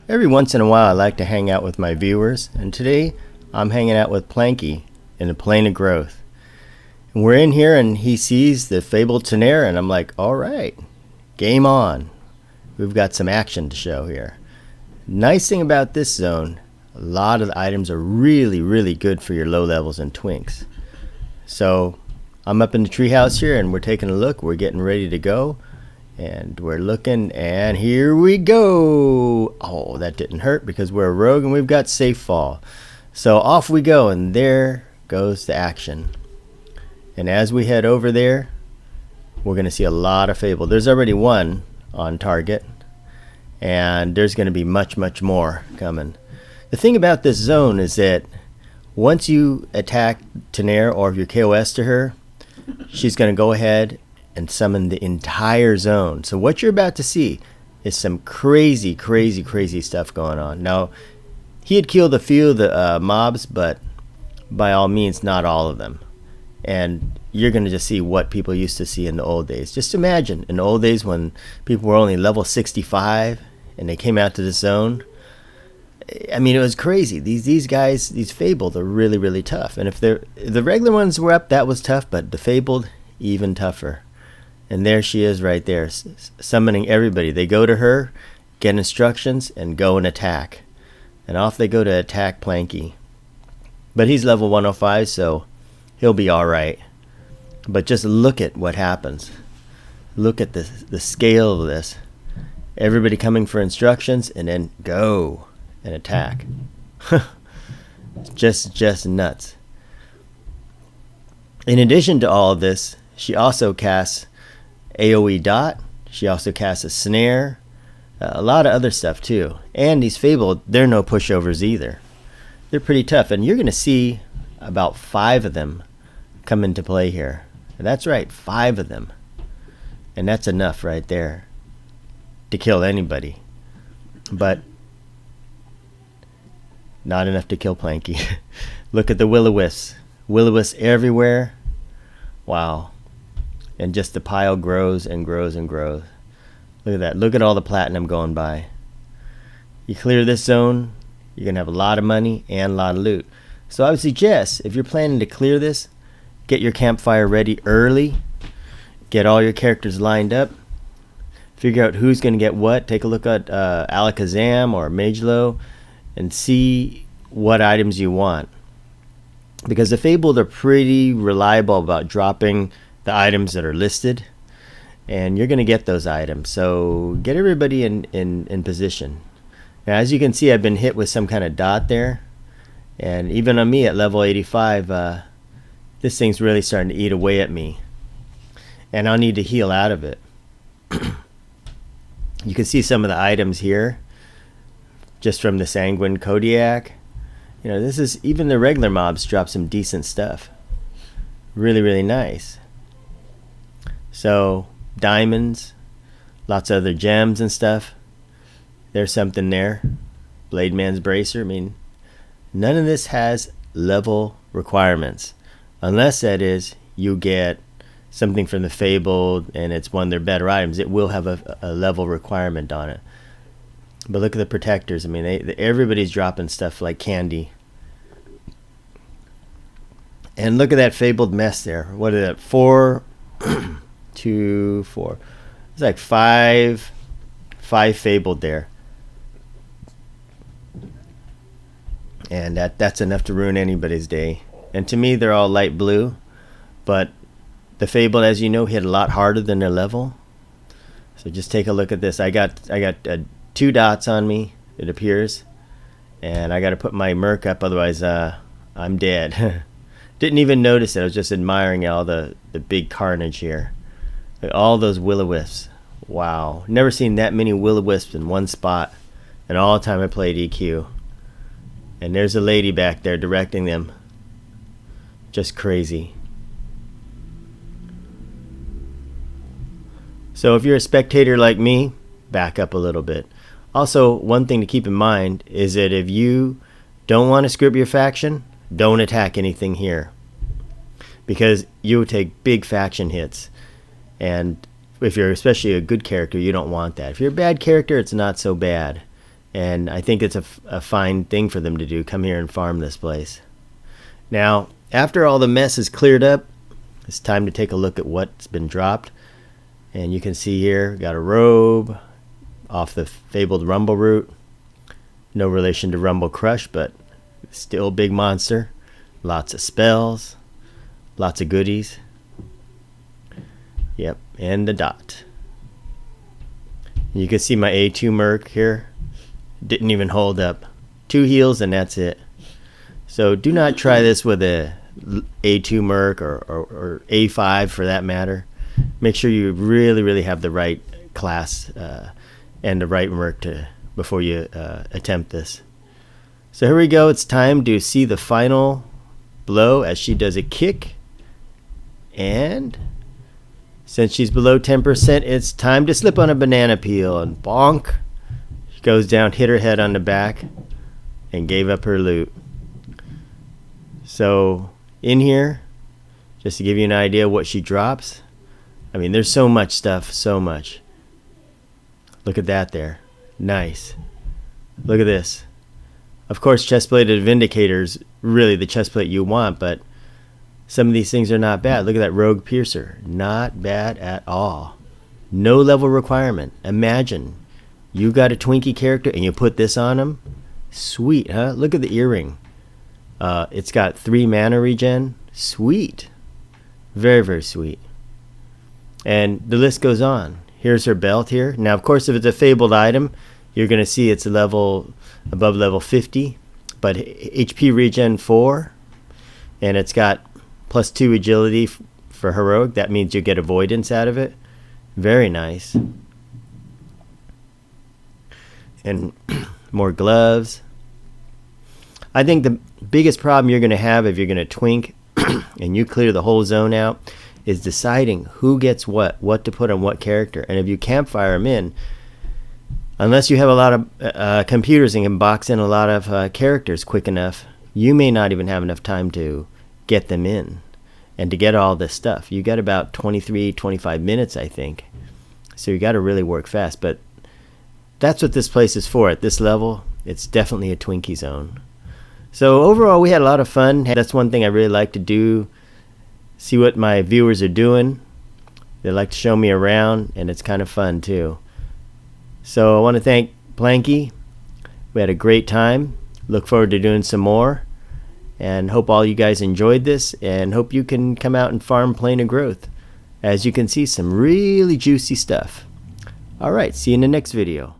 Every once in a while I like to hang out with my viewers, and today I'm hanging out with Planky in the Plane of Growth. And we're in here and he sees the Fabled Tunare and I'm like, alright, game on. We've got some action to show here. Nice thing about this zone, a lot of the items are really good for your low levels and twinks. So I'm up in the treehouse here and we're taking a look, we're getting ready to go. And we're looking, and here we go. Oh, that didn't hurt because we're a rogue and we've got safe fall. So off we go, and there goes the action. And as we head over there, we're going to see a lot of Fabled. There's already one on target, and there's going to be much more coming. The thing about this zone is that once you attack Tunare, or if you're KOS to her, she's going to go ahead and summon the entire zone. So what you're about to see is some crazy stuff going on. Now, he had killed a few of the mobs, but by all means, not all of them. And you're going to just see what people used to see in the old days. Just imagine, in the old days when people were only level 65 and they came out to the zone. I mean, it was crazy. These guys, these Fabled, are really tough. And if the regular ones were up, that was tough, but the Fabled, even tougher. And there she is right there, summoning everybody. They go to her, get instructions, and go and attack. And off they go to attack Planky. But he's level 105, so he'll be alright. But just look at what happens. Look at the scale of this. Everybody coming for instructions, and then go and attack. just nuts. In addition to all of this, she also casts AoE dot. She also casts a snare, a lot of other stuff too. And these Fabled, they're no pushovers either. They're pretty tough, and you're going to see about 5 of them come into play here. And that's right, 5 of them. And that's enough right there to kill anybody. But not enough to kill Planky. Look at the will-o-wisps. Will-o-wisps everywhere. Wow. And just the pile grows and grows and grows. Look at that. Look at all the platinum going by. You clear this zone, you're going to have a lot of money and a lot of loot. So I would suggest, if you're planning to clear this, get your campfire ready early. Get all your characters lined up. Figure out who's going to get what. Take a look at Alakazam or Magelo and see what items you want. Because the Fabled are pretty reliable about dropping the items that are listed, and you're going to get those items. So get everybody in position. Now, as you can see, I've been hit with some kind of dot there, and even on me at level 85, this thing's really starting to eat away at me, and I'll need to heal out of it. You can see some of the items here just from the Sanguine Kodiak. You know, this is, even the regular mobs drop some decent stuff. Really nice. So, diamonds, lots of other gems and stuff. There's something there. Blade Man's Bracer. I mean, none of this has level requirements. Unless, that is, you get something from the Fabled and it's one of their better items. It will have a level requirement on it. But look at the protectors. I mean, everybody's dropping stuff like candy. And look at that Fabled mess there. What is that? 4... 2, 4. It's like 5 Fabled there, and that's enough to ruin anybody's day. And to me, they're all light blue, but the Fabled, as you know, hit a lot harder than their level. So just take a look at this. I got 2 dots on me, it appears, and I got to put my Merc up, otherwise I'm dead. Didn't even notice it. I was just admiring all the big carnage here. Like all those will-o-wisps. Wow. Never seen that many will-o-wisps in one spot in all the time I played EQ. And there's a lady back there directing them. Just crazy. So if you're a spectator like me, back up a little bit. Also, one thing to keep in mind is that if you don't want to screw up your faction, don't attack anything here. Because you will take big faction hits. And if you're especially a good character, you don't want that. If you're a bad character, it's not so bad. And I think it's a fine thing for them to do. Come here and farm this place. Now, after all the mess is cleared up, it's time to take a look at what's been dropped. And you can see here, got a robe off the Fabled Rumble route. No relation to Rumble Crush, but still big monster. Lots of spells. Lots of goodies. Yep, and the dot. You can see my A2 Merc here. Didn't even hold up. 2 heals and that's it. So do not try this with a A2 Merc or A5 for that matter. Make sure you really have the right class and the right Merc before you attempt this. So here we go. It's time to see the final blow as she does a kick. And since she's below 10%, it's time to slip on a banana peel and bonk. She goes down, hit her head on the back, and gave up her loot. So in here, just to give you an idea of what she drops, I mean, there's so much stuff, so much. Look at that there. Nice. Look at this. Of course, chest-plated Vindicators, really the chestplate you want, but some of these things are not bad. Look at that Rogue Piercer. Not bad at all. No level requirement. Imagine you got a Twinkie character and you put this on him. Sweet, huh? Look at the earring. It's got 3 mana regen. Sweet. Very sweet. And the list goes on. Here's her belt here. Now, of course, if it's a fabled item, you're going to see it's a level above level 50. But HP regen 4. And it's got +2 agility for heroic. That means you get avoidance out of it. Very nice. And more gloves. I think the biggest problem you're going to have if you're going to twink and you clear the whole zone out is deciding who gets what to put on what character. And if you campfire them in, unless you have a lot of computers and can box in a lot of characters quick enough, you may not even have enough time to get them in and to get all this stuff. You got about 23-25 minutes, I think. So you got to really work fast. But that's what this place is for. At this level, it's definitely a Twinkie zone. So overall, we had a lot of fun. That's one thing I really like to do. See what my viewers are doing. They like to show me around, and it's kind of fun too. So I want to thank Planky. We had a great time. Look forward to doing some more. And hope all you guys enjoyed this, and hope you can come out and farm Plane of Growth. As you can see, some really juicy stuff. Alright, see you in the next video.